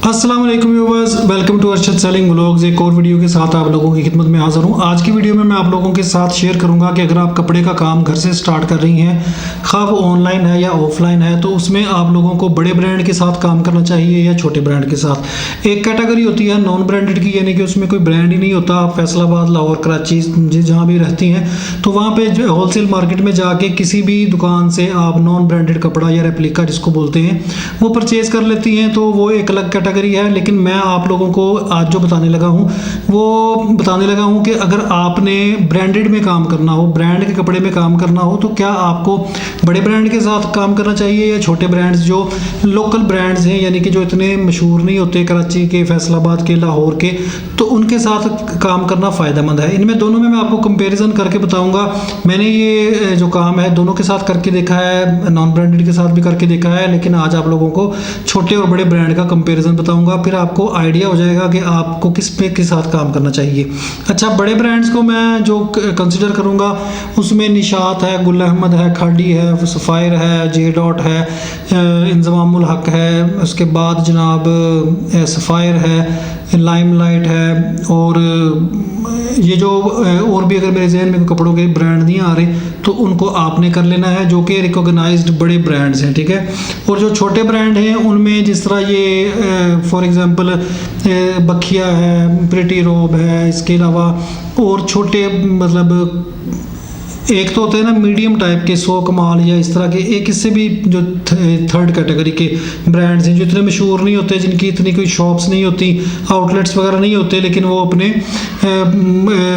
अस्सलाम वालेकुम viewers, welcome to Arshad sailing vlogs. एक और वीडियो के साथ आप लोगों की खिदमत में हाज़िर हूँ। आज की वीडियो में मैं आप लोगों के साथ शेयर करूँगा कि अगर आप कपड़े का काम घर से स्टार्ट कर रही हैं, खा वो ऑनलाइन है या ऑफलाइन है, तो उसमें आप लोगों को बड़े ब्रांड के साथ काम करना चाहिए या छोटे ब्रांड के साथ। एक कैटेगरी होती है नॉन ब्रांडेड की, यानी कि उसमें कोई ब्रांड ही नहीं होता। आप फैसलाबाद, लाहौर, कराची जहाँ भी रहती हैं तो वहाँ पर होलसेल मार्केट में जाके किसी भी दुकान से आप नॉन ब्रांडेड कपड़ा या रेप्लिका जिसको बोलते हैं वो परचेज़ कर लेती हैं, तो वो एक अलग कैटेगरी है। लेकिन मैं आप लोगों को आज जो बताने लगा हूँ कि अगर आपने ब्रांडेड में काम करना हो, ब्रांड के कपड़े में काम करना हो, तो क्या आपको बड़े ब्रांड के साथ काम करना चाहिए या छोटे ब्रांड्स जो लोकल ब्रांड्स हैं, यानी कि जो इतने मशहूर नहीं होते, कराची के, फैसलाबाद के, लाहौर के, तो उनके साथ काम करना फ़ायदेमंद है। इनमें दोनों में मैं आपको कंपैरिजन करके बताऊंगा। मैंने ये जो काम है दोनों के साथ करके देखा है, नॉन ब्रांडेड के साथ भी करके देखा है, लेकिन आज आप लोगों को छोटे और बड़े ब्रांड का कंपैरिजन बताऊंगा, फिर आपको आइडिया हो जाएगा कि आपको किस पे के साथ काम करना चाहिए। अच्छा, बड़े ब्रांड्स को मैं जो कंसिडर करूंगा उसमें निशात है, गुल अहमद है, खाड़ी है, सफ़ायर है, जे डॉट है, इंज़मामुल हक है, उसके बाद जनाब सफ़ायर है, लाइमलाइट है, और ये जो और भी अगर मेरे जहन में कपड़ों के ब्रांड नहीं आ रहे तो उनको आपने कर लेना है, जो कि रिकॉग्नाइज्ड बड़े ब्रांड्स हैं, ठीक है। और जो छोटे ब्रांड हैं उनमें जिस तरह ये फॉर एग्जांपल बखिया है, प्रिटी रोब है, इसके अलावा और छोटे मतलब एक तो होते हैं ना मीडियम टाइप के, सो कमाल या इस तरह के, एक इससे भी जो थर्ड कैटेगरी के ब्रांड्स हैं जो इतने मशहूर नहीं होते, जिनकी इतनी कोई शॉप्स नहीं होती, आउटलेट्स वगैरह नहीं होते, लेकिन वो अपने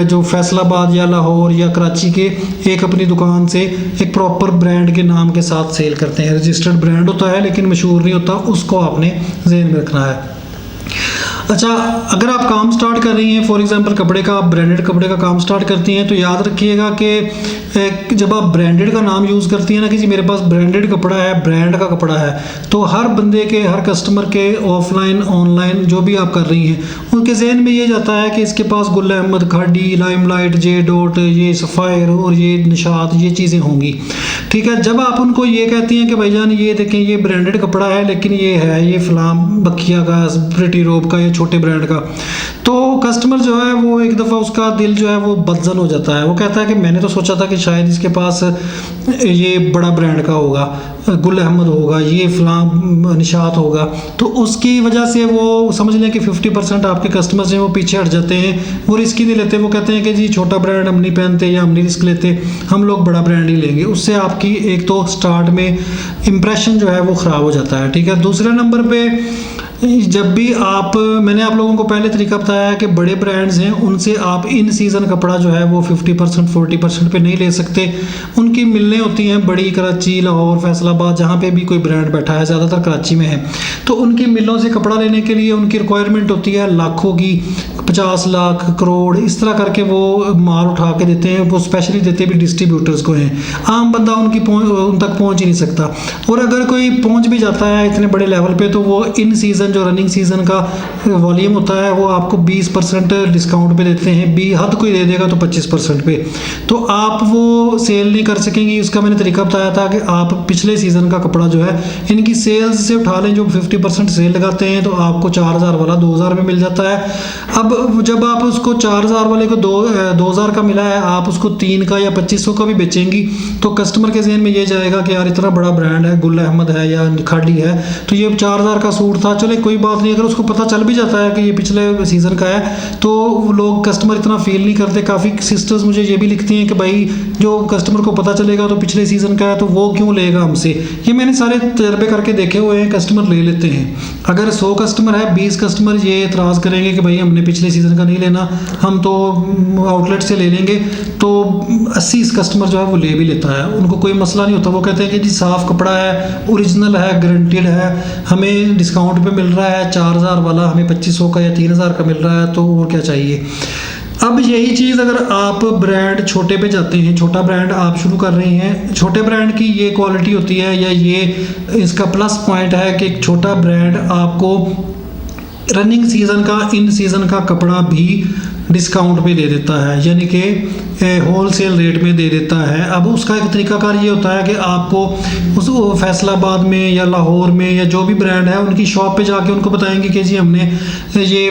जो फैसलाबाद या लाहौर या कराची के एक अपनी दुकान से एक प्रॉपर ब्रांड के नाम के साथ सेल करते हैं। रजिस्टर्ड ब्रांड होता है लेकिन मशहूर नहीं होता, उसको आपने जहन में रखना है। अच्छा, अगर आप काम स्टार्ट कर रही हैं, फॉर एग्जांपल कपड़े का, आप ब्रांडेड कपड़े का काम स्टार्ट करती हैं, तो याद रखिएगा कि जब आप ब्रांडेड का नाम यूज़ करती हैं ना कि जी मेरे पास ब्रांडेड कपड़ा है, ब्रांड का कपड़ा है, तो हर बंदे के, हर कस्टमर के ऑफलाइन ऑनलाइन जो भी आप कर रही हैं उनके जहन में ये जाता है कि इसके पास गुल अहमद, खाड़ी, लाइमलाइट, जे डॉट, ये सफ़ायर और ये निशात, ये चीज़ें होंगी, ठीक है। जब आप उनको ये कहती हैं कि भाईजान ये देखें ये ब्रांडेड कपड़ा है, लेकिन ये है ये फलाम बखिया का, प्रिटी रोब का, छोटे ब्रांड का, तो कस्टमर जो है वो एक दफ़ा उसका दिल जो है वो बदजन हो जाता है। वो कहता है कि मैंने तो सोचा था कि शायद इसके पास ये बड़ा ब्रांड का होगा, गुल अहमद होगा, ये फलां निशात होगा, तो उसकी वजह से वो समझ लें कि 50% आपके कस्टमर्स हैं वो पीछे हट जाते हैं, वो रिस्क ही नहीं लेते। वो कहते हैं कि जी छोटा ब्रांड हम नहीं पहनते या हम नहीं रिस्क लेते, हम लोग बड़ा ब्रांड ही लेंगे। उससे आपकी एक तो स्टार्ट में इम्प्रेशन जो है वो ख़राब हो जाता है, ठीक है। दूसरे नंबर पे जब भी मैंने आप लोगों को पहले तरीका बताया है कि बड़े ब्रांड्स हैं उनसे आप इन सीज़न कपड़ा जो है वो 50% 40% पे नहीं ले सकते। उनकी मिलें होती हैं बड़ी, कराची, लाहौर, फैसलाबाद, जहाँ पे भी कोई ब्रांड बैठा है, ज़्यादातर कराची में है, तो उनकी मिलों से कपड़ा लेने के लिए उनकी रिक्वायरमेंट होती है लाखों की, 50 लाख, करोड़, इस तरह करके वो माल उठा के देते हैं। वो स्पेशली देते भी डिस्ट्रीब्यूटर्स को हैं, आम बंदा उन तक पहुँच ही नहीं सकता। और अगर कोई पहुँच भी जाता है इतने बड़े लेवल पे, तो वो इन सीज़न जो रनिंग सीज़न का वॉल्यूम होता है वो आपको 20% डिस्काउंट पे देते हैं। हद कोई दे देगा तो 25% पे, तो आप वो सेल नहीं कर सकेंगी। उसका मैंने तरीका बताया था कि आप पिछले सीज़न का कपड़ा जो है इनकी सेल्स से उठा लें, जो 50% सेल लगाते हैं, तो आपको 4000 वाला 2000 में मिल जाता है। अब जब आप उसको 4000 वाले को 2000 का मिला है, आप उसको 3 का या 2500 का भी बेचेंगी, तो कस्टमर के जहन में ये जाएगा कि यार इतना बड़ा ब्रांड है, गुल अहमद है या खाड़ी है, तो ये 4000 का सूट था, चले कोई बात नहीं। अगर उसको पता चल भी जाता है कि ये पिछले सीज़न का है, तो लोग, कस्टमर इतना फील नहीं करते। काफ़ी सिस्टर्स मुझे ये भी लिखती हैं कि भाई जो कस्टमर को पता चलेगा तो पिछले सीज़न का है, तो वो क्यों लेगा हमसे। ये मैंने सारे तजर्बे करके देखे हुए हैं, कस्टमर ले लेते हैं। अगर 100 कस्टमर है, 20 कस्टमर ये एतराज़ करेंगे कि भाई हमने पिछले सीज़न का नहीं लेना, हम तो आउटलेट से ले लेंगे, तो 80 कस्टमर जो है वो ले भी लेता है, उनको कोई मसला नहीं होता। वो कहते हैं कि जी साफ़ कपड़ा है, ओरिजिनल है, गारंटेड है, हमें डिस्काउंट पे मिल रहा है, 4000 वाला हमें 2500 का या 3000 का मिल रहा है, तो और क्या चाहिए। अब यही चीज़ अगर आप ब्रांड छोटे पे जाते हैं, छोटा ब्रांड आप शुरू कर रही हैं, छोटे ब्रांड की ये क्वालिटी होती है या ये इसका प्लस पॉइंट है कि एक छोटा ब्रांड आपको रनिंग सीज़न का, इन सीज़न का कपड़ा भी डिस्काउंट पे दे देता है, यानी कि होल सेल रेट में दे देता है। अब उसका एक तरीकाकार ये होता है कि आपको उस फैसलाबाद में या लाहौर में या जो भी ब्रांड है उनकी शॉप पे जाके उनको बताएंगे कि जी हमने ये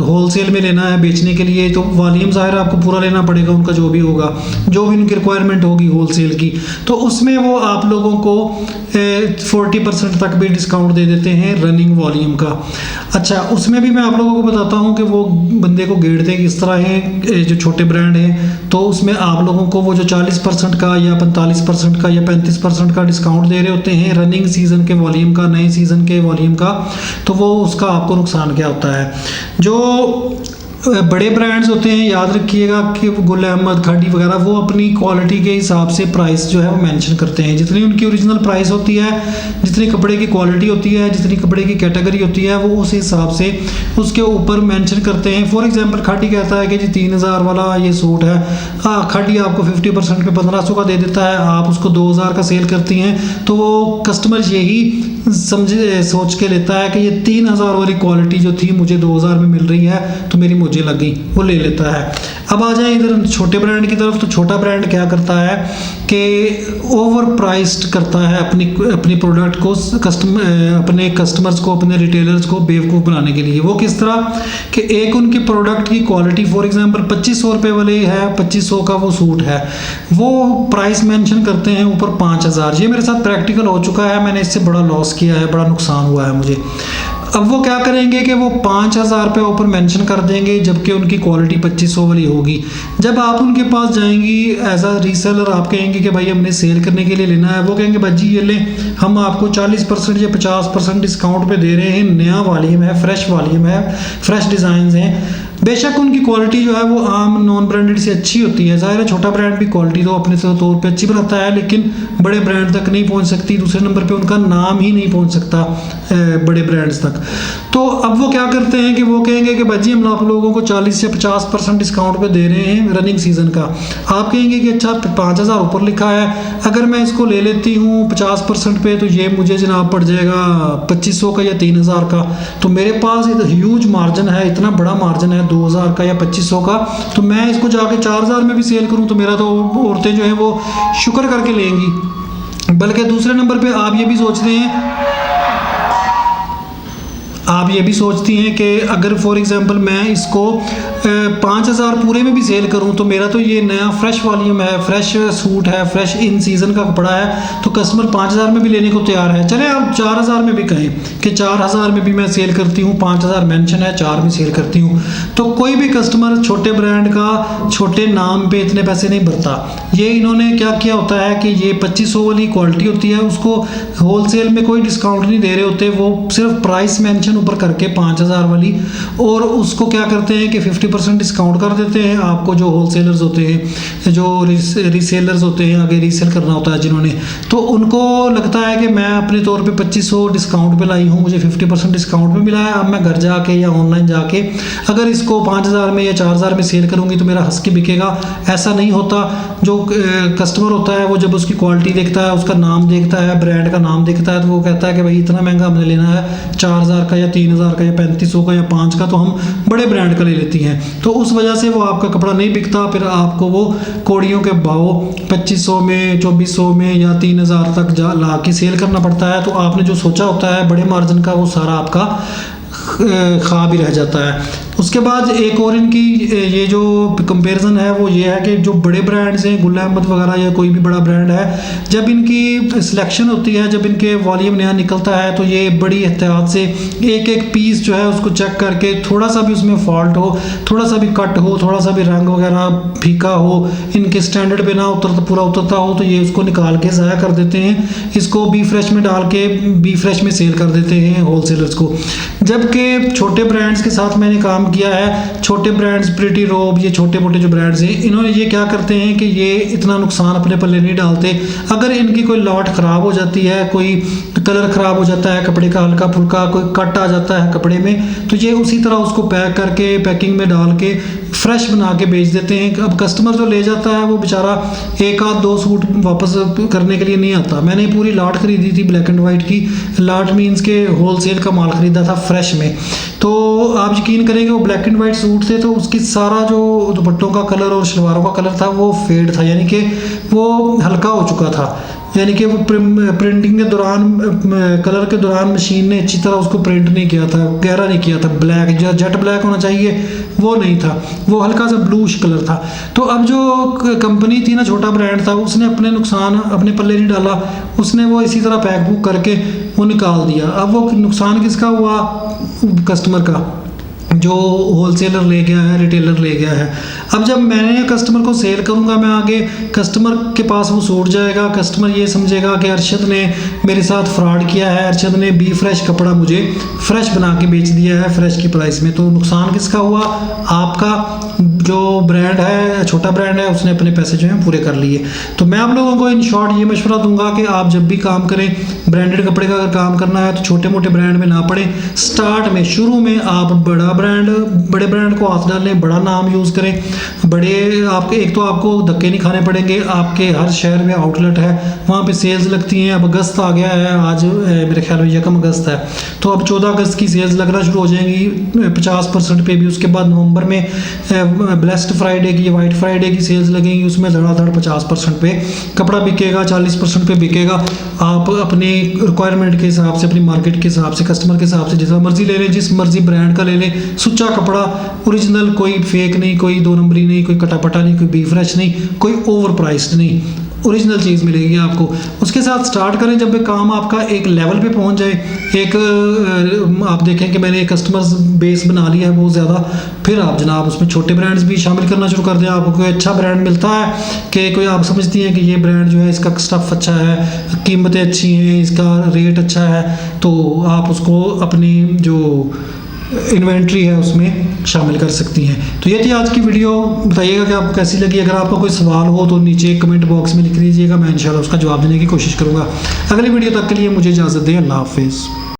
होल सेल में लेना है बेचने के लिए, तो वॉल्यूम ज़ाहिर आपको पूरा लेना पड़ेगा उनका, जो भी होगा, जो भी उनकी रिक्वायरमेंट होगी होल सेल की, तो उसमें वो आप लोगों को 40% तक भी डिस्काउंट दे देते हैं रनिंग वॉल्यूम का। अच्छा, उसमें भी मैं आप लोगों को बताता हूँ कि वो बंदे को गेड़ते किस तरह हैं जो छोटे ब्रांड हैं। तो उसमें आप लोगों को वो जो 40% का या 45% का या 35% का डिस्काउंट दे रहे होते हैं रनिंग सीज़न के वॉल्यूम का, नए सीज़न के वॉल्यूम का, तो वो उसका आपको नुकसान क्या होता है। जो बड़े ब्रांड्स होते हैं, याद रखिएगा कि गुल अहमद, खाड़ी वगैरह, वो अपनी क्वालिटी के हिसाब से प्राइस जो है वो मेंशन करते हैं। जितनी उनकी ओरिजिनल प्राइस होती है, जितनी कपड़े की क्वालिटी होती है, जितनी कपड़े की कैटेगरी होती है, वो उस हिसाब से उसके ऊपर मेंशन करते हैं। फॉर एग्जांपल खाड़ी कहता है कि जी 3000 वाला ये सूट है, खाड़ी आपको 50% पे 1500 का दे देता है, आप उसको 2000 का सेल करती हैं, तो वो कस्टमर यही सोच के लेता है कि ये 3000 वाली क्वालिटी जो थी मुझे 2000 में मिल रही है, तो मेरी मुझे लगी, वो ले लेता है। अब आ जाए इधर छोटे ब्रांड की तरफ, तो छोटा ब्रांड क्या करता है कि ओवर प्राइस्ड करता है अपनी प्रोडक्ट को, अपने कस्टमर्स को, अपने रिटेलर्स को बेवकूफ़ बनाने के लिए। वो किस तरह कि एक उनकी प्रोडक्ट की क्वालिटी फॉर एग्जांपल 2500 रुपये वाली है, 2500 का वो सूट है, वो प्राइस मेंशन करते हैं ऊपर 5000। ये मेरे साथ प्रैक्टिकल हो चुका है, मैंने इससे बड़ा लॉस किया है, बड़ा नुकसान हुआ है मुझे। अब वो क्या करेंगे कि वो 5000 रुपये ऊपर मेंशन कर देंगे, जबकि उनकी क्वालिटी 2500 वाली होगी। जब आप उनके पास जाएंगी एज अ रीसेलर, आप कहेंगे कि भाई हमने सेल करने के लिए लेना है, वो कहेंगे भाई जी ये ले, हम आपको 40% या 50% डिस्काउंट पे दे रहे हैं, नया वॉल्यूम है, फ्रेश वॉल्यूम है, फ्रेश डिज़ाइंस हैं। बेशक उनकी क्वालिटी जो है वो आम नॉन ब्रांडेड से अच्छी होती है, ज़ाहिर है छोटा ब्रांड भी क्वालिटी तो अपने तौर पे अच्छी बनाता है, लेकिन बड़े ब्रांड तक नहीं पहुंच सकती। दूसरे नंबर पे उनका नाम ही नहीं पहुंच सकता बड़े ब्रांड्स तक। तो अब वो क्या करते हैं कि वो कहेंगे कि भाजी हम आप लोगों को 40 या 50% डिस्काउंट पे दे रहे हैं रनिंग सीज़न का। आप कहेंगे कि अच्छा 5000 ऊपर लिखा है, अगर मैं इसको ले लेती हूँ 50% पे, तो ये मुझे जनाब पड़ जाएगा 2500 का या 3000 का। तो मेरे पास ह्यूज मार्जिन है, इतना बड़ा मार्जिन है 2000 का या 2500 का, तो मैं इसको जाके 4000 में भी सेल करूं तो मेरा तो औरतें जो हैं वो शुक्र करके लेंगी। बल्कि दूसरे नंबर पे आप ये भी सोचते हैं, आप ये भी सोचती हैं कि अगर फॉर एग्जांपल मैं इसको 5000 पूरे में भी सेल करूं तो मेरा तो ये नया फ्रेश वॉल्यूम है, फ्रेश सूट है, फ्रेश इन सीज़न का कपड़ा है, तो कस्टमर 5000 में भी लेने को तैयार है। चले आप 4000 में भी कहें कि 4000 में भी मैं सेल करती हूँ, 5000 मेंशन है, 4 में सेल करती हूँ, तो कोई भी कस्टमर छोटे ब्रांड का छोटे नाम पे इतने पैसे नहीं भरता। ये इन्होंने क्या किया होता है कि ये 2500 वाली क्वालिटी होती है, उसको होल सेल में कोई डिस्काउंट नहीं दे रहे होते, वो सिर्फ प्राइस मेंशन ऊपर करके 5000 वाली, और उसको क्या करते हैं कि 50% डिस्काउंट कर देते हैं आपको, जो होलसेलर्स होते हैं, जो रीसेलर्स होते हैं, आगे रीसेल करना होता है जिन्होंने, तो उनको लगता है कि मैं अपने तौर पे 2500 डिस्काउंट पे लाई हूँ, मुझे 50% डिस्काउंट पे मिला है, अब मैं घर जाके या ऑनलाइन जाके अगर इसको 5000 में या 4000 में सेल करूँगी तो मेरा हंस के बिकेगा। ऐसा नहीं होता। जो कस्टमर होता है वो जब उसकी क्वालिटी देखता है, उसका नाम देखता है, ब्रांड का नाम देखता है, तो वो कहता है कि भाई इतना महंगा हमने लेना है, 4000 का या 3000 का या 3500 का या 5 का, तो हम बड़े ब्रांड का ले लेती हैं। तो उस वजह से वो आपका कपड़ा नहीं बिकता, फिर आपको वो कोड़ियों के भाव 2500 में, 2400 में या 3000 तक ला के सेल करना पड़ता है। तो आपने जो सोचा होता है बड़े मार्जिन का, वो सारा आपका खा भी रह जाता है। उसके बाद एक और इनकी ये जो कंपैरिजन है वो ये है कि जो बड़े ब्रांड्स हैं, गुल अहमद वगैरह या कोई भी बड़ा ब्रांड है, जब इनकी सिलेक्शन होती है, जब इनके वॉल्यूम नया निकलता है, तो ये बड़ी एहतियात से एक एक पीस जो है उसको चेक करके, थोड़ा सा भी उसमें फॉल्ट हो, थोड़ा सा भी कट हो, थोड़ा सा भी रंग वगैरह फीका हो, इनके स्टैंडर्ड पे ना पूरा उतरता हो, तो ये उसको निकाल के ज़ाया कर देते हैं, इसको बी फ्रेश में डाल के बी फ्रेश में सेल कर देते हैं होलसेलर्स को। जबकि छोटे ब्रांड्स के साथ मैंने काम किया है, छोटे ब्रांड्स, प्रीटी रोब, ये छोटे मोटे जो ब्रांड्स हैं, इन्होंने ये क्या करते हैं कि ये इतना नुकसान अपने पल्ले नहीं डालते। अगर इनकी कोई लॉट ख़राब हो जाती है, कोई कलर ख़राब हो जाता है कपड़े का, हल्का फुल्का कोई कट आ जाता है कपड़े में, तो ये उसी तरह उसको पैक करके पैकिंग में डाल के फ्रेश बना के बेच देते हैं। अब कस्टमर जो ले जाता है वो बेचारा एक आध दो सूट वापस करने के लिए नहीं आता। मैंने पूरी लाट खरीदी थी ब्लैक एंड वाइट की। लाट मीन्स के होलसेल का माल खरीदा था फ्रेश में। तो आप यकीन करेंगे वो ब्लैक एंड वाइट सूट थे, तो उसकी सारा जो दुपट्टों का कलर और शलवारों का कलर था वो फेड था, यानी कि वो हल्का हो चुका था। यानी कि वो प्रिंटिंग के दौरान कलर के दौरान मशीन ने अच्छी तरह उसको प्रिंट नहीं किया था, गहरा नहीं किया था। ब्लैक जो जेट ब्लैक होना चाहिए वो नहीं था, वो हल्का सा ब्लूश कलर था। तो अब जो कंपनी थी ना, छोटा ब्रांड था, उसने अपने नुकसान अपने पल्ले नहीं डाला, उसने वो इसी तरह पैक बुक करके वो निकाल दिया। अब वो नुकसान किसका हुआ? कस्टमर का, जो होलसेलर ले गया है, रिटेलर ले गया है। अब जब मैंने कस्टमर को सेल करूंगा मैं आगे, कस्टमर के पास वो सूट जाएगा, कस्टमर ये समझेगा कि अरशद ने मेरे साथ फ्रॉड किया है, अरशद ने बी फ्रेश कपड़ा मुझे फ्रेश बना के बेच दिया है फ्रेश की प्राइस में। तो नुकसान किसका हुआ? आपका। जो ब्रांड है, छोटा ब्रांड है, उसने अपने पैसे जो हैं पूरे कर लिए। तो मैं आप लोगों को इन शॉर्ट ये मशवरा दूंगा कि आप जब भी काम करें, ब्रांडेड कपड़े का अगर काम करना है तो छोटे मोटे ब्रांड में ना पड़े। स्टार्ट में, शुरू में आप बड़े ब्रांड को हाथ डालें, बड़ा नाम यूज़ करें। बड़े आपके एक तो आपको धक्के नहीं खाने पड़ेंगे, आपके हर शहर में आउटलेट है, वहाँ पे सेल्स लगती हैं। अब अगस्त आ गया है, आज मेरे ख्याल में 1 अगस्त है, तो अब 14 अगस्त की सेल्स लगना शुरू हो जाएंगी 50% पे भी। उसके बाद नवंबर में ब्लेस्ड फ्राइडे की, वाइट फ्राइडे की सेल्स लगेंगी, उसमें धड़ाधड़ 50% पे कपड़ा बिकेगा, 40% पे बिकेगा। आप अपनी रिक्वायरमेंट के हिसाब से, अपनी मार्केट के हिसाब से, कस्टमर के हिसाब से जितना मर्जी ले लें, जिस मर्जी ब्रांड का ले लें। सुच्चा कपड़ा, ओरिजिनल, कोई फेक नहीं, कोई दो नंबरी नहीं, कोई कटापटा नहीं, कोई बी फ्रेश नहीं, कोई ओवर प्राइस्ड नहीं, ओरिजिनल चीज़ मिलेगी आपको। उसके साथ स्टार्ट करें। जब भी काम आपका एक लेवल पे पहुंच जाए, एक आप देखें कि मैंने एक कस्टमर बेस बना लिया है बहुत ज़्यादा, फिर आप जनाब उसमें छोटे ब्रांड्स भी शामिल करना शुरू कर दें। आपको कोई अच्छा ब्रांड मिलता है कि कोई आप समझती हैं कि ये ब्रांड जो है इसका स्टफ़ अच्छा है, कीमतें अच्छी हैं, इसका रेट अच्छा है, तो आप उसको अपनी जो इन्वेंट्री है उसमें शामिल कर सकती हैं। तो ये थी आज की वीडियो। बताइएगा कि आपको कैसी लगी। अगर आपका कोई सवाल हो तो नीचे कमेंट बॉक्स में लिख लीजिएगा, मैं इंशाल्लाह उसका जवाब देने की कोशिश करूँगा। अगली वीडियो तक के लिए मुझे इजाज़त दें। अल्लाह हाफिज़।